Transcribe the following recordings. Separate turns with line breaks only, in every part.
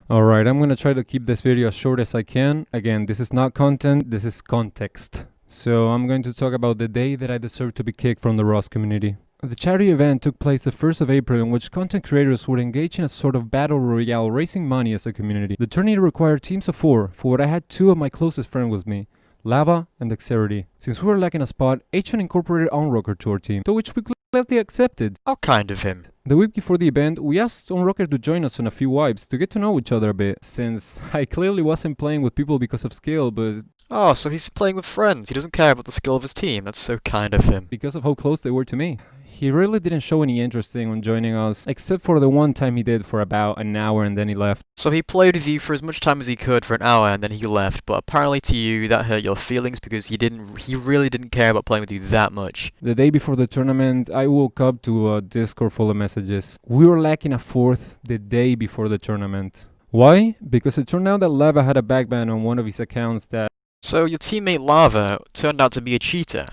Alright, I'm gonna try to keep this video as short as I can. Again, this is not content, this is context. So I'm going to talk about the day that I deserved to be kicked from the Rust community. The charity event took place the 1st of April, in which content creators would engage in a sort of battle royale, raising money as a community. The tournament required teams of 4, for what I had 2 of my closest friends with me, Lava and Dexterity. Since we were lacking a spot, H1 incorporated Onrocker to our team, to which we gladly accepted.
How kind of him.
The week before the event, we asked Onrocker to join us on a few wipes to get to know each other a bit, since I clearly wasn't playing with people because of skill, but
Oh, so he's playing with friends. He doesn't care about the skill of his team. That's so kind of him.
because of how close they were to me. He really didn't show any interest in joining us, except for the one time he did for about an hour and then he left.
So he played with you for as much time as he could for an hour and then he left, but apparently to you that hurt your feelings because he really didn't care about playing with you that much.
The day before the tournament, I woke up to a Discord full of messages. We were lacking a 4th the day before the tournament. Why? Because it turned out that Lava had a backban on one of his accounts that
So your teammate Lava turned out to be a cheater.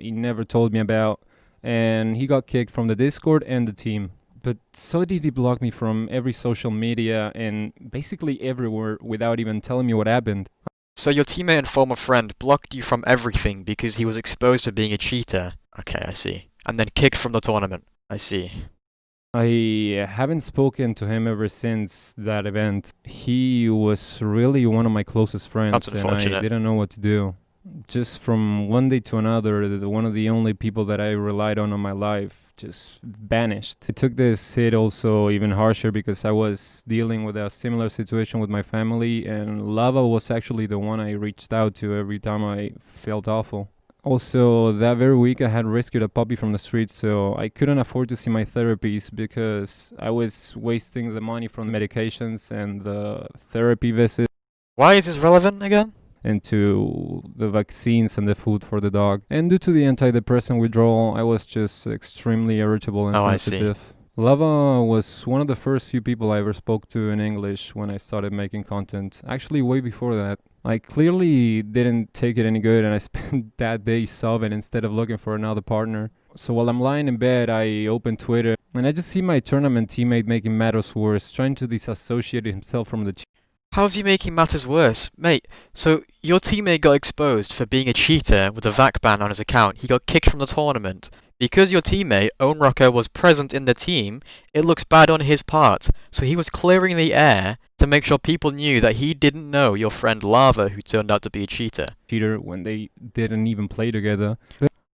he never told me about, and he got kicked from the Discord and the team. But so did he block me from every social media and basically everywhere without even telling me what happened.
So your teammate and former friend blocked you from everything because he was exposed for being a cheater. Okay, I see. And then kicked from the tournament. I see.
I haven't spoken to him ever since that event. He was really one of my closest friends,
That's
and I
unfortunate.
didn't know what to do. Just from one day to another, one of the only people that I relied on in my life just vanished. It took this hit also even harsher because I was dealing with a similar situation with my family, and Lava was actually the one I reached out to every time I felt awful. Also, that very week I had rescued a puppy from the street, so I couldn't afford to see my therapies because I was wasting the money from medications and the therapy visits
Why is this relevant again?
into the vaccines and the food for the dog. And due to the antidepressant withdrawal, I was just extremely irritable and
Oh, I see.
sensitive. Lava was one of the first few people I ever spoke to in English when I started making content. Actually, way before that. I clearly didn't take it any good and I spent that day sobbing instead of looking for another partner. So while I'm lying in bed, I open Twitter and I just see my tournament teammate making matters worse, trying to disassociate himself from the
How's he making matters worse? Mate, so your teammate got exposed for being a cheater with a VAC ban on his account. He got kicked from the tournament. Because your teammate, Ownrocker, was present in the team, it looks bad on his part. So he was clearing the air to make sure people knew that he didn't know your friend Lava, who turned out to be a cheater.
cheater when they didn't even play together.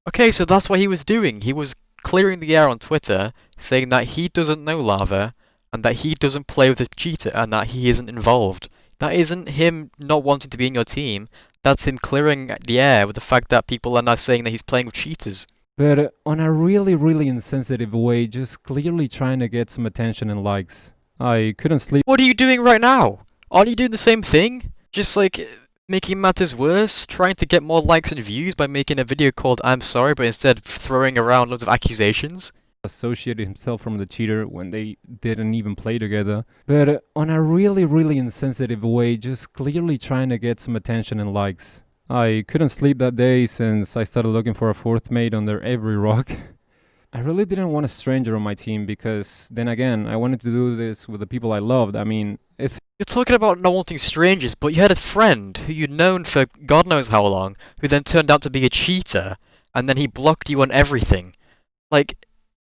Okay, so that's what he was doing. He was clearing the air on Twitter, saying that he doesn't know Lava, and that he doesn't play with a cheater, and that he isn't involved. That isn't him not wanting to be in your team. That's him clearing the air with the fact that people are now saying that he's playing with cheaters.
But on a really insensitive way, just clearly trying to get some attention and likes. I couldn't sleep.
What are you doing right now? Aren't you doing the same thing? Just like making matters worse? Trying to get more likes and views by making a video called I'm sorry, but instead throwing around loads of accusations?
Associated himself from the cheater when they didn't even play together. But on a really insensitive way, just clearly trying to get some attention and likes. I couldn't sleep that day since I started looking for a 4th mate under every rock. I really didn't want a stranger on my team because then again, I wanted to do this with the people I loved. I mean, if
You're talking about not wanting strangers, but you had a friend who you'd known for God knows how long, who then turned out to be a cheater, and then he blocked you on everything. Like,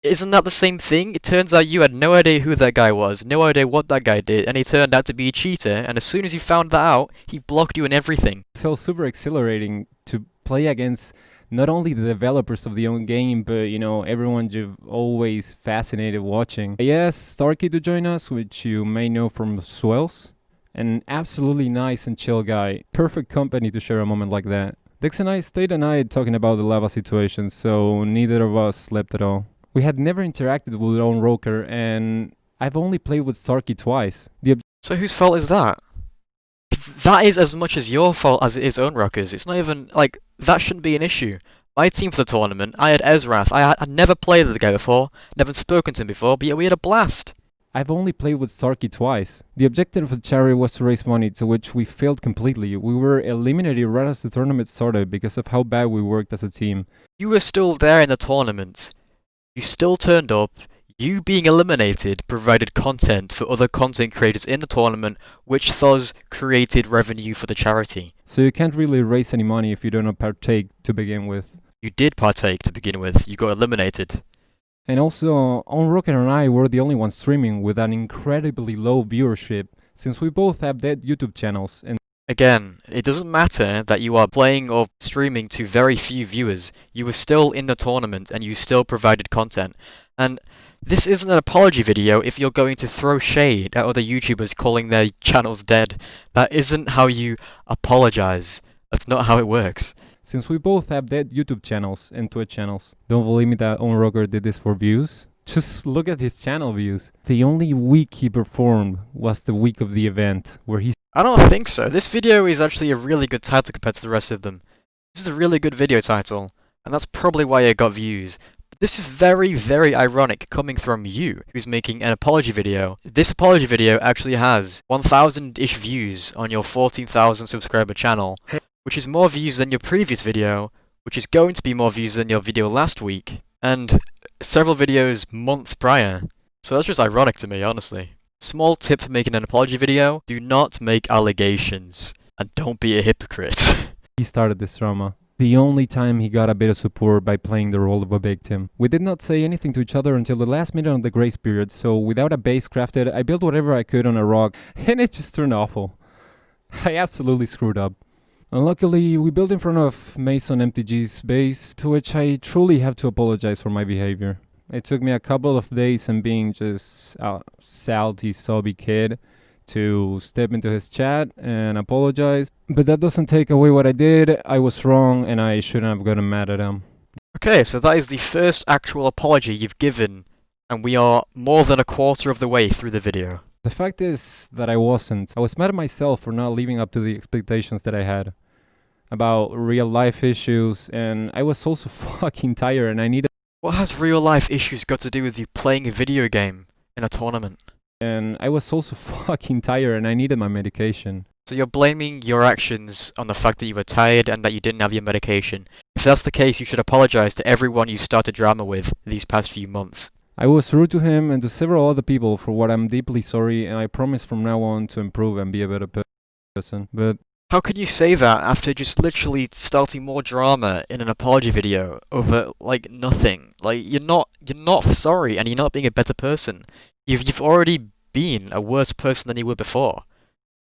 isn't that the same thing? It turns out you had no idea who that guy was, no idea what that guy did, and he turned out to be a cheater, and as soon as you found that out, he blocked you on everything.
it felt super exhilarating to play against not only the developers of the own game, but everyone you've always fascinated watching. I asked Starkey to join us, which you may know from Swells. An absolutely nice and chill guy. Perfect company to share a moment like that. Dex and I stayed a night talking about the lava situation, so neither of us slept at all. We had never interacted with our own roker, and I've only played with Starkey twice.
So whose fault is that? That is as much as your fault as it is Ownrocker's. It's not even, like, that shouldn't be an issue. My team for the tournament, I had Ezrath. I'd never played with the guy before, never spoken to him before, but yet we had a blast.
I've only played with Starkey twice. The objective of the charity was to raise money, to which we failed completely. We were eliminated right as the tournament started because of how bad we worked as a team.
You were still there in the tournament. You still turned up. You being eliminated provided content for other content creators in the tournament, which thus created revenue for the charity.
So you can't really raise any money if you don't partake to begin with.
You did partake to begin with, you got eliminated.
And also, Unrocket and I were the only ones streaming with an incredibly low viewership, since we both have dead YouTube channels, and
Again, it doesn't matter that you are playing or streaming to very few viewers, you were still in the tournament and you still provided content. And this isn't an apology video if you're going to throw shade at other YouTubers calling their channels dead. That isn't how you apologize. That's not how it works.
since we both have dead YouTube channels and Twitch channels. Don't believe me that Unrocker did this for views? Just look at his channel views. The only week he performed was the week of the event, where he
I don't think so. This video is actually a really good title compared to the rest of them. This is a really good video title, and that's probably why it got views. But this is very, very ironic coming from you, who's making an apology video. This apology video actually has 1,000-ish views on your 14,000 subscriber channel, which is more views than your previous video, which is going to be more views than your video last week, and several videos months prior. So that's just ironic to me, honestly. Small tip for making an apology video: do not make allegations, and don't be a hypocrite.
he started this drama. The only time he got a bit of support by playing the role of a victim. We did not say anything to each other until the last minute of the grace period, so without a base crafted, I built whatever I could on a rock, and it just turned awful. I absolutely screwed up. Unluckily, we built in front of Mason MTG's base, to which I truly have to apologize for my behavior. It took me a couple of days and being just a salty, sobby kid to step into his chat and apologize. But that doesn't take away what I did. I was wrong and I shouldn't have gotten mad at him.
Okay, so that is the first actual apology you've given, and we are more than a quarter of the way through the video.
The fact is that I wasn't. I was mad at myself for not living up to the expectations that I had about real life issues, and I was also fucking tired and I needed.
What has real life issues got to do with you playing a video game in a tournament?
And I was also fucking tired and I needed my medication.
So you're blaming your actions on the fact that you were tired and that you didn't have your medication. If that's the case, you should apologize to everyone you started drama with these past few months.
I was rude to him and to several other people, for what I'm deeply sorry, and I promise from now on to improve and be a better person. But
how can you say that after just literally starting more drama in an apology video over like nothing? Like you're not sorry and you're not being a better person. You've already been a worse person than you were before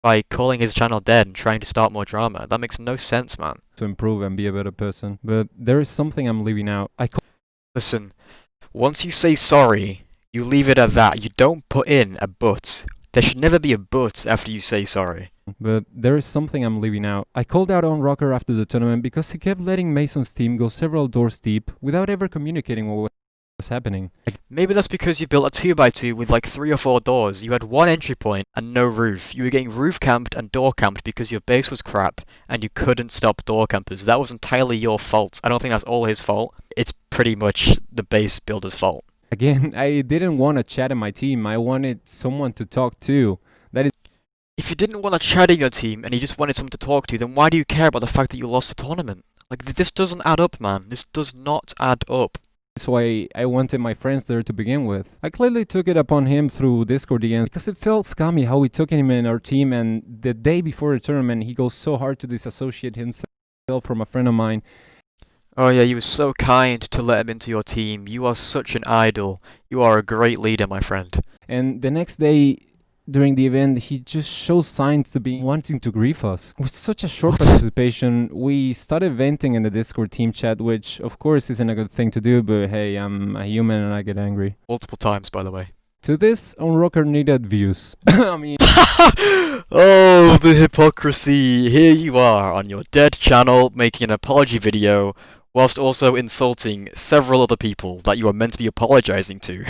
by calling his channel dead and trying to start more drama. That makes no sense, man.
to improve and be a better person. But there is something I'm leaving out.
Listen, once you say sorry, you leave it at that. You don't put in a but. There should never be a but after you say sorry.
But there is something I'm leaving out. I called out on Rocker after the tournament because he kept letting Mason's team go several doors deep without ever communicating what was happening.
Maybe that's because you built a 2x2 with like 3 or 4 doors. You had one entry point and no roof. You were getting roof camped and door camped because your base was crap and you couldn't stop door campers. That was entirely your fault. I don't think that's all his fault. It's pretty much the base builder's fault.
Again, I didn't want to chat in my team. I wanted someone to talk to.
If you didn't want to chat in your team and you just wanted someone to talk to, then why do you care about the fact that you lost the tournament? Like, this doesn't add up, man. This does not add up.
That's why I wanted my friends there to begin with. I clearly took it upon him through Discord again because it felt scummy how we took him in our team, and the day before the tournament he goes so hard to disassociate himself from a friend of mine.
Oh yeah, you were so kind to let him into your team. You are such an idol. You are a great leader, my friend.
And the next day during the event he just shows signs to be wanting to grief us. With such a short participation, we started venting in the Discord team chat, which of course isn't a good thing to do, but hey, I'm a human and I get angry.
Multiple times, by the way.
To this, Unrocker needed views. I mean...
Oh, the hypocrisy. Here you are on your dead channel making an apology video whilst also insulting several other people that you are meant to be apologizing to.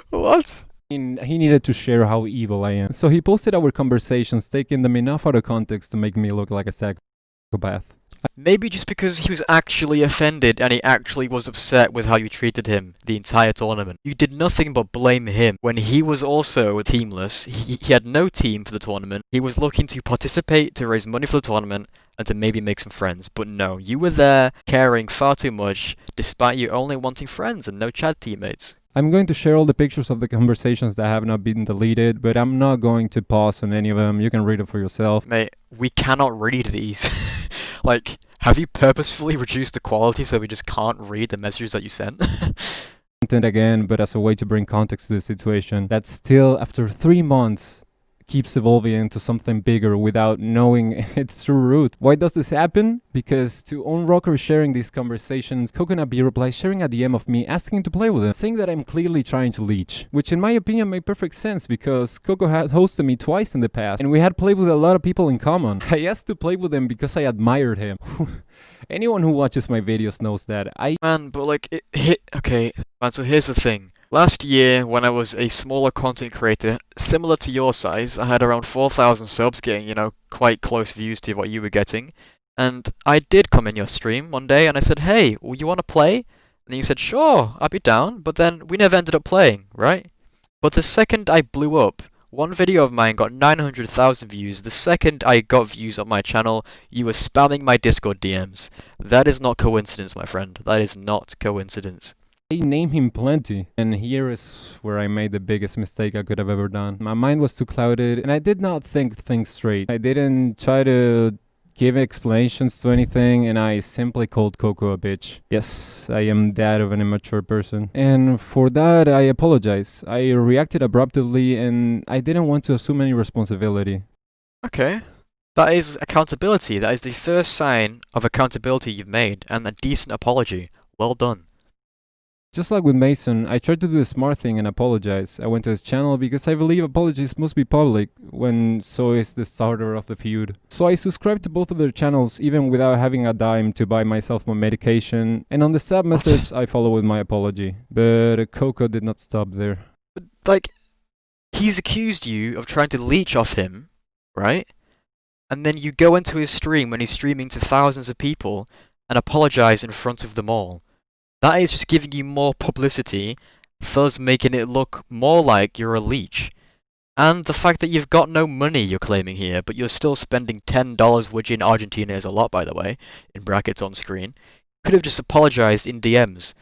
What?
He needed to share how evil I am. So he posted our conversations, taking them enough out of context to make me look like a psychopath.
Maybe just because he was actually offended and he actually was upset with how you treated him the entire tournament. You did nothing but blame him when he was also teamless. He had no team for the tournament. He was looking to participate to raise money for the tournament, and to maybe make some friends. But no, you were there caring far too much, despite you only wanting friends and no chat teammates.
I'm going to share all the pictures of the conversations that have not been deleted, but I'm not going to pause on any of them. You can read it for yourself.
Mate, we cannot read these. Like, have you purposefully reduced the quality so we just can't read the messages that you sent?
Content again, but as a way to bring context to the situation that still, after 3 months, keeps evolving into something bigger without knowing its true root. Why does this happen? Because to own Rocker sharing these conversations, Coconut B replies sharing a DM of me asking to play with him, saying that I'm clearly trying to leech, which in my opinion made perfect sense because Coco had hosted me twice in the past and we had played with a lot of people in common. I asked to play with him because I admired him. Anyone who watches my videos knows that.
Man, but like, okay, man, so here's the thing. Last year, when I was a smaller content creator, similar to your size, I had around 4,000 subs, getting, quite close views to what you were getting. And I did come in your stream one day and I said, hey, well, you want to play? And then you said, sure, I'll be down. But then we never ended up playing, right? But the second I blew up, one video of mine got 900,000 views. The second I got views on my channel, you were spamming my Discord DMs. That is not coincidence, my friend. That is not coincidence.
I name him plenty, and here is where I made the biggest mistake I could have ever done. My mind was too clouded, and I did not think things straight. I didn't try to give explanations to anything, and I simply called Coco a bitch. Yes, I am that of an immature person. And for that, I apologize. I reacted abruptly, and I didn't want to assume any responsibility.
Okay. That is accountability. That is the first sign of accountability you've made, and a decent apology. Well done.
Just like with Mason, I tried to do the smart thing and apologize. I went to his channel because I believe apologies must be public, when so is the starter of the feud. So I subscribed to both of their channels even without having a dime to buy myself my medication, and on the sub message I follow with my apology. But Coco did not stop there.
Like, he's accused you of trying to leech off him, right? And then you go into his stream when he's streaming to thousands of people and apologize in front of them all. That is just giving you more publicity, thus making it look more like you're a leech. And the fact that you've got no money you're claiming here, but you're still spending $10, which in Argentina is a lot, by the way, in brackets on screen, could have just apologized in DMs,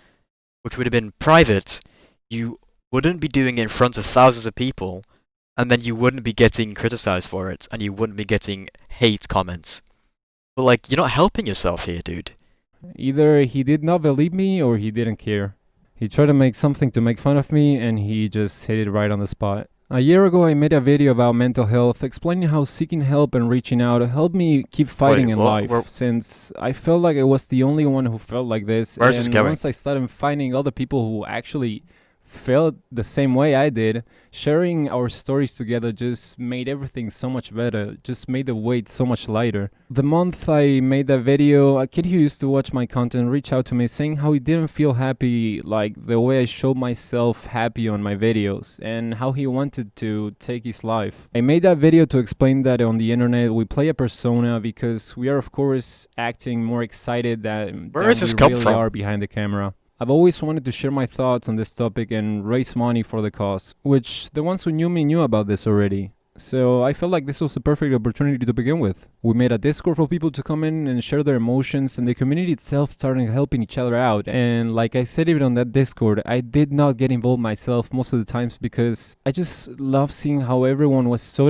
which would have been private. You wouldn't be doing it in front of thousands of people, and then you wouldn't be getting criticized for it, and you wouldn't be getting hate comments. But like, you're not helping yourself here, dude.
Either he did not believe me or he didn't care. He tried to make something to make fun of me and he just hit it right on the spot. A year ago I made a video about mental health, explaining how seeking help and reaching out helped me keep fighting in life, since I felt like I was the only one who felt like this.
Where's this going?
Once I started finding other people who actually felt the same way I did, sharing our stories together just made everything so much better, just made the weight so much lighter. The month I made that video, a kid who used to watch my content reached out to me saying how he didn't feel happy like the way I showed myself happy on my videos, and how he wanted to take his life. I made that video to explain that on the internet we play a persona because we are of course acting more excited than we really are behind the camera. I've always wanted to share my thoughts on this topic and raise money for the cause, which the ones who knew me knew about this already. So I felt like this was the perfect opportunity to begin with. We made a Discord for people to come in and share their emotions, and the community itself started helping each other out. And like I said even on that Discord, I did not get involved myself most of the times because I just love seeing how everyone was so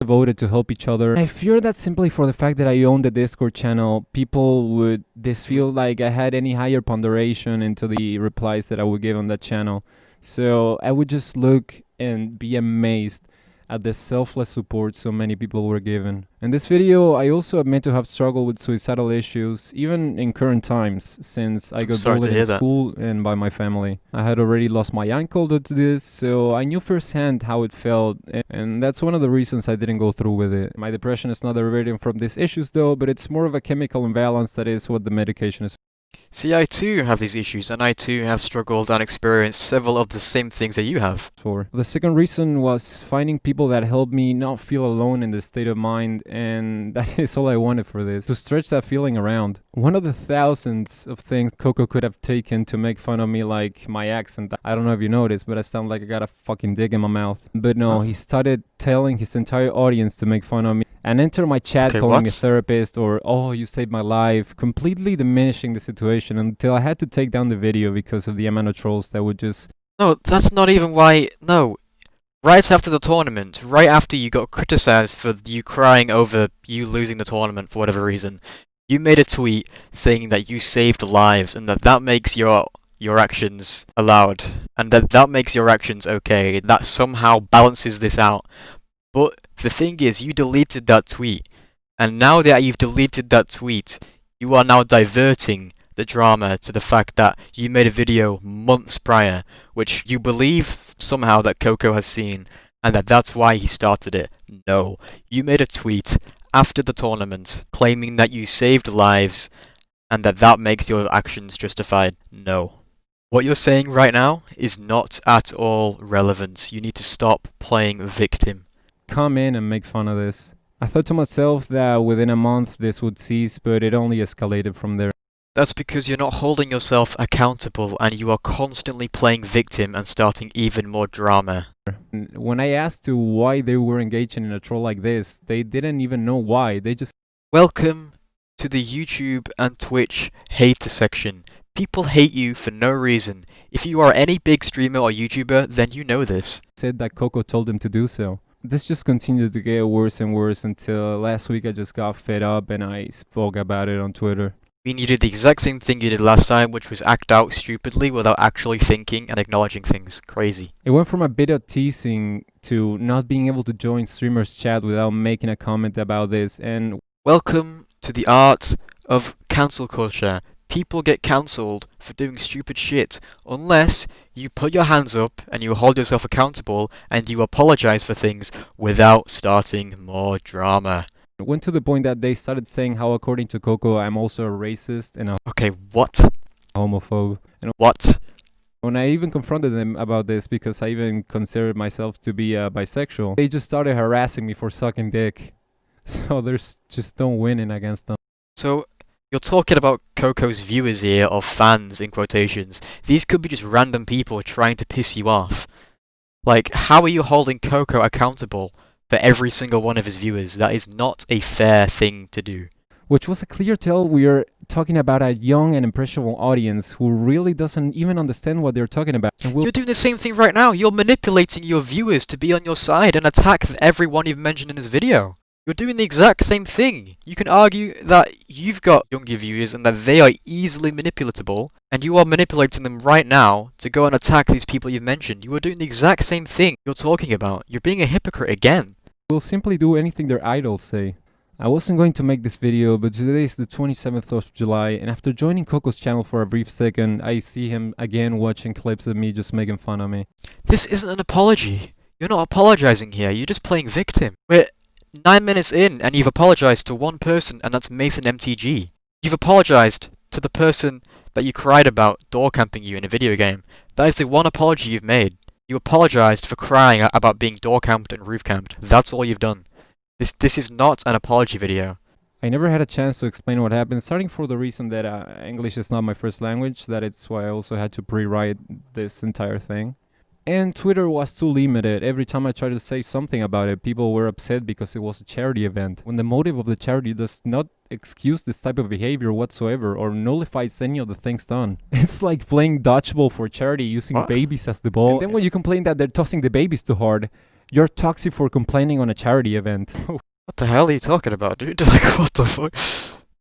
devoted to help each other. I fear that simply for the fact that I own the Discord channel, people would feel like I had any higher ponderation into the replies that I would give on that channel. So I would just look and be amazed at the selfless support so many people were given. In this video, I also admit to have struggled with suicidal issues, even in current times, since I got bullied in school and by my family. I had already lost my uncle due to this, so I knew firsthand how it felt, and that's one of the reasons I didn't go through with it. My depression is not deriving from these issues though, but it's more of a chemical imbalance that is what the medication is.
See, I too have these issues, and I too have struggled and experienced several of the same things that you have.
The second reason was finding people that helped me not feel alone in this state of mind, and that is all I wanted for this, to stretch that feeling around. One of the thousands of things Coco could have taken to make fun of me, like my accent. I don't know if you noticed, but I sound like I got a fucking dig in my mouth. But no, he started telling his entire audience to make fun of me, and enter my chat
Okay,
calling me
what?
therapist or, oh, you saved my life, completely diminishing the situation until I had to take down the video because of the amount of trolls that would just.
No, that's not even why. No, right after the tournament, right after you got criticized for you crying over you losing the tournament for whatever reason, you made a tweet saying that you saved lives and that makes your actions allowed and that makes your actions okay. That somehow balances this out. But the thing is, you deleted that tweet, and now that you've deleted that tweet, you are now diverting the drama to the fact that you made a video months prior, which you believe somehow that Coco has seen, and that's why he started it. No, you made a tweet after the tournament claiming that you saved lives and that makes your actions justified. No. What you're saying right now is not at all relevant. You need to stop playing victim.
Come in and make fun of this. I thought to myself that within a month this would cease, but it only escalated from there.
That's because you're not holding yourself accountable and you are constantly playing victim and starting even more drama.
When I asked to why they were engaging in a troll like this, they didn't even know why. They just
Welcome to the YouTube and Twitch hater section. People hate you for no reason. If you are any big streamer or YouTuber, then you know this.
said that Coco told them to do so. This just continued to get worse and worse until last week I just got fed up and I spoke about it on Twitter.
I mean, you did the exact same thing you did last time, which was act out stupidly without actually thinking and acknowledging things. Crazy.
It went from a bit of teasing to not being able to join streamers chat without making a comment about this, and
Welcome to the art of cancel culture. People get cancelled for doing stupid shit unless you put your hands up and you hold yourself accountable and you apologize for things without starting more drama.
it went to the point that they started saying how, according to Coco, I'm also a racist and a
Okay, what?
homophobe. And
What?
when I even confronted them about this, because I even considered myself to be bisexual, they just started harassing me for sucking dick. So there's just no winning against them.
So, you're talking about Coco's viewers here, or fans in quotations. These could be just random people trying to piss you off. Like, how are you holding Coco accountable for every single one of his viewers? That is not a fair thing to do.
Which was a clear tell we are talking about a young and impressionable audience who really doesn't even understand what they're talking about. And will
You're doing the same thing right now. You're manipulating your viewers to be on your side and attack everyone you've mentioned in this video. You're doing the exact same thing. You can argue that you've got younger viewers and that they are easily manipulatable, and you are manipulating them right now to go and attack these people you've mentioned. You are doing the exact same thing you're talking about. You're being a hypocrite again.
will simply do anything their idols say. I wasn't going to make this video, but today is the 27th of July, and after joining Coco's channel for a brief second, I see him again watching clips of me just making fun of me.
This isn't an apology. You're not apologizing here. You're just playing victim. We're 9 minutes in and you've apologized to one person, and that's Mason MTG. You've apologized to the person that you cried about door camping you in a video game. That is the one apology you've made. You apologized for crying about being door camped and roof camped. That's all you've done. This is not an apology video.
I never had a chance to explain what happened, starting for the reason that English is not my first language, that it's why I also had to pre-write this entire thing. And Twitter was too limited. Every time I tried to say something about it, people were upset because it was a charity event, when the motive of the charity does not excuse this type of behavior whatsoever or nullifies any of the things done. It's like playing dodgeball for charity using
What?
babies as the ball. And then when you complain that they're tossing the babies too hard, you're toxic for complaining on a charity event.
What the hell are you talking about, dude? Like, what the fuck?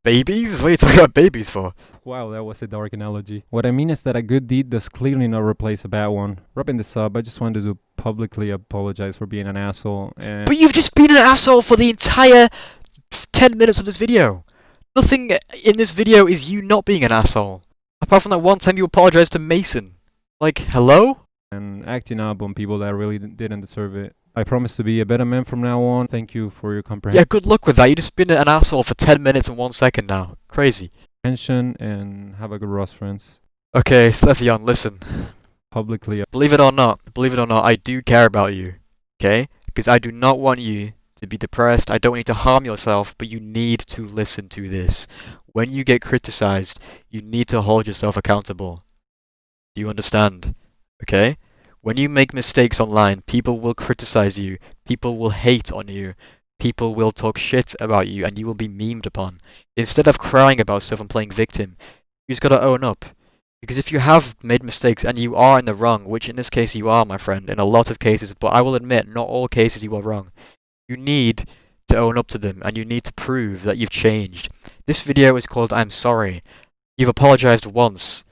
Babies? What are you talking about babies for?
Wow, that was a dark analogy. What I mean is that a good deed does clearly not replace a bad one. Wrapping this up, I just wanted to publicly apologize for being an asshole and...
But you've just been an asshole for the entire 10 minutes of this video. Nothing in this video is you not being an asshole. Apart from that one time you apologized to Mason. Like, hello?
and acting up on people that really didn't deserve it. I promise to be a better man from now on. Thank you for your
Yeah, good luck with that. You just been an asshole for 10 minutes and 1 second now. Crazy.
comprehension, and have a good Ross, friends.
Okay, Stethion, listen.
Publicly.
Believe it or not, I do care about you. Okay? Because I do not want you to be depressed. I don't want you to harm yourself, but you need to listen to this. When you get criticized, you need to hold yourself accountable. Do you understand? Okay? When you make mistakes online, people will criticize you. People will hate on you. people will talk shit about you and you will be memed upon. Instead of crying about stuff and playing victim, you just gotta own up. Because if you have made mistakes and you are in the wrong, which in this case you are, my friend, in a lot of cases, but I will admit, not all cases you are wrong, you need to own up to them and you need to prove that you've changed. This video is called I'm Sorry. You've apologized once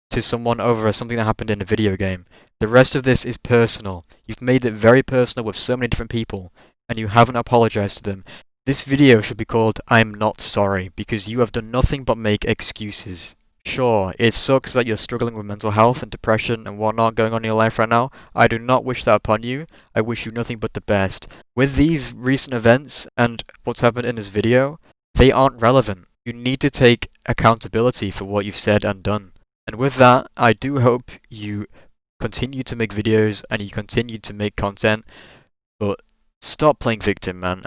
to someone over something that happened in a video game. The rest of this is personal. You've made it very personal with so many different people, and you haven't apologized to them. This video should be called I'm Not Sorry, because you have done nothing but make excuses. Sure, it sucks that you're struggling with mental health and depression and whatnot going on in your life right now. I do not wish that upon you. I wish you nothing but the best. With these recent events and what's happened in this video, they aren't relevant. You need to take accountability for what you've said and done. And with that, I do hope you continue to make videos and you continue to make content, but stop playing victim, man.